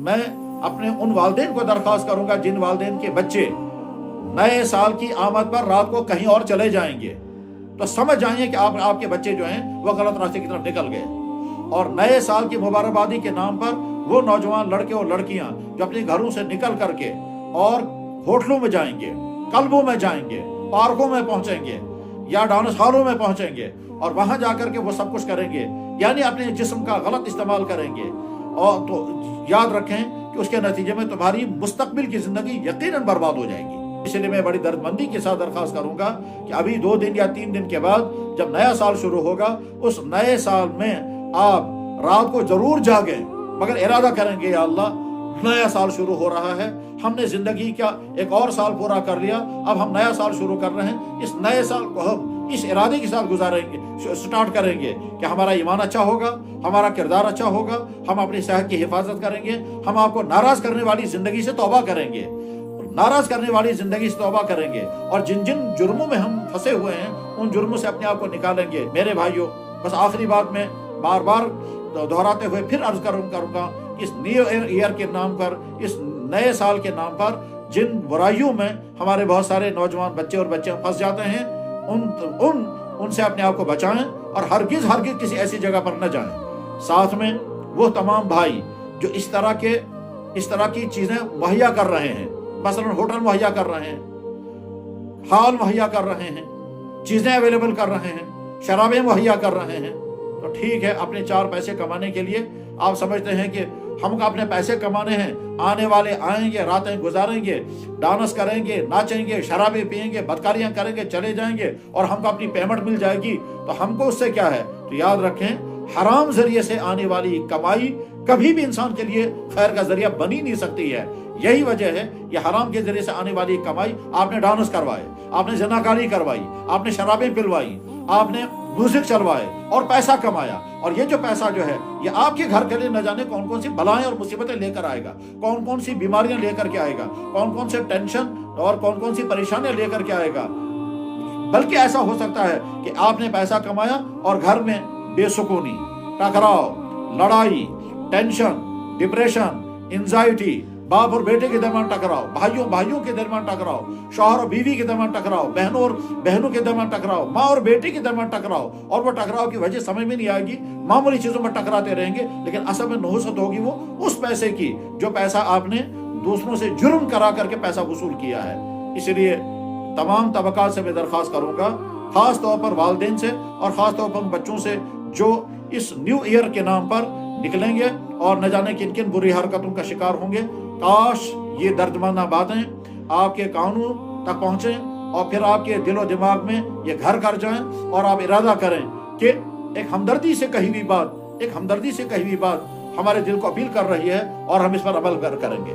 میں اپنے ان والدین کو درخواست کروں گا جن والدین کے بچے نئے سال کی آمد پر رات کو کہیں اور چلے جائیں گے، تو سمجھ جائیں کہ آپ کے بچے جو ہیں وہ غلط راستے کی طرف نکل گئے، اور نئے سال کی مبارکبادی کے نام پر وہ نوجوان لڑکے اور لڑکیاں جو اپنے گھروں سے نکل کر کے اور ہوٹلوں میں جائیں گے، کلبوں میں جائیں گے، پارکوں میں پہنچیں گے یا ڈانس ہالوں میں پہنچیں گے اور وہاں جا کر کے وہ سب کچھ کریں گے، یعنی اپنے جسم کا غلط استعمال کریں گے، اور تو یاد رکھیں کہ اس کے نتیجے میں تمہاری مستقبل کی زندگی یقیناً برباد ہو جائے گی۔ اس لیے میں بڑی درد مندی کے ساتھ درخواست کروں گا کہ ابھی 2 دن یا 3 دن کے بعد جب نیا سال شروع ہوگا، اس نئے سال میں آپ رات کو ضرور جاگیں، مگر ارادہ کریں گے یا اللہ نیا سال شروع ہو رہا ہے، ہم نے زندگی کا ایک اور سال پورا کر لیا، اب ہم نیا سال شروع کر رہے ہیں، اس نئے سال کو ہم اس ارادے کے ساتھ گزاریں گے، سٹارٹ کریں گے کہ ہمارا ایمان اچھا ہوگا، ہمارا کردار اچھا ہوگا، ہم اپنی صحت کی حفاظت کریں گے، ہم آپ کو ناراض کرنے والی زندگی سے توبہ کریں گے، ناراض کرنے والی زندگی سے توبہ کریں گے، اور جن جن جرموں میں ہم پھنسے ہوئے ہیں ان جرموں سے اپنے آپ کو نکالیں گے۔ میرے بھائیوں، بس آخری بات میں بار بار دہراتے ہوئے پھر عرض کروں گا، اس نیو ایئر کے نام پر، اس نئے سال کے نام پر جن برائیوں میں ہمارے بہت سارے نوجوان بچے اور بچے پھنس جاتے ہیں، ان سے اپنے آپ کو بچائیں اور ہرگز کسی ایسی جگہ پر نہ جائیں۔ ساتھ میں وہ تمام بھائی جو اس طرح کی چیزیں مہیا کر رہے ہیں، مثلا ہوٹل مہیا کر رہے ہیں، ہال مہیا کر رہے ہیں، چیزیں اویلیبل کر رہے ہیں، شرابیں مہیا کر رہے ہیں، تو ٹھیک ہے، اپنے 4 پیسے کمانے کے لیے آپ سمجھتے ہیں کہ ہم اپنے پیسے کمانے ہیں، آنے والے آئیں گے، راتیں گزاریں گے، ڈانس کریں گے، ناچیں گے، شرابیں پئیں گے، بدکاریاں کریں گے، چلے جائیں گے اور ہم کو اپنی پیمنٹ مل جائے گی، تو ہم کو اس سے کیا ہے؟ تو یاد رکھیں، حرام ذریعے سے آنے والی کمائی کبھی بھی انسان کے لیے خیر کا ذریعہ بنی نہیں سکتی ہے۔ یہی وجہ ہے، یہ حرام کے ذریعے سے آنے والی کمائی، آپ نے ڈانس کروائے، آپ نے زناکاری کروائی، آپ نے شرابیں پلوائی، آپ نے میوزک چلوائے اور پیسہ کمایا، اور یہ جو پیسہ جو ہے یہ آپ کے گھر کے لیے نہ جانے کون کون سی بلائیں اور مصیبتیں لے کر آئے گا، کون کون سی بیماریاں لے کر کے آئے گا، کون کون سے ٹینشن اور کون کون سی پریشانیاں لے کر کے آئے گا۔ بلکہ ایسا ہو سکتا ہے کہ آپ نے پیسہ کمایا اور گھر میں بے سکونی، ٹکراؤ، لڑائی، ٹینشن، ڈپریشن، انزائٹی، باپ اور بیٹے کے درمیان ٹکراؤ، بھائیوں کے درمیان ٹکراؤ، شوہر اور بیوی کے درمیان ٹکراؤ، بہنوں کے درمیان ٹکراؤ، ماں اور بیٹے کے درمیان ٹکراؤ، اور وہ ٹکراؤ کی وجہ سمجھ میں نہیں آئے گی، معمولی چیزوں میں ٹکراتے رہیں گے، لیکن اصل میں نحوست ہوگی وہ اس پیسے کی جو پیسہ آپ نے دوسروں سے جرم کرا کر کے پیسہ وصول کیا ہے۔ اس لیے تمام طبقات سے میں درخواست کروں گا، خاص طور پر والدین سے اور خاص طور پر ان بچوں سے جو اس نیو ایئر کے نام پر نکلیں گے اور نہ جانے کن کن بری حرکتوں کا شکار ہوں گے، کاش یہ دردمندہ باتیں آپ کے کانوں تک پہنچیں اور پھر آپ کے دل و دماغ میں یہ گھر کر جائیں، اور آپ ارادہ کریں کہ ایک ہمدردی سے کہی ہوئی بات ہمارے دل کو اپیل کر رہی ہے اور ہم اس پر عمل کریں گے۔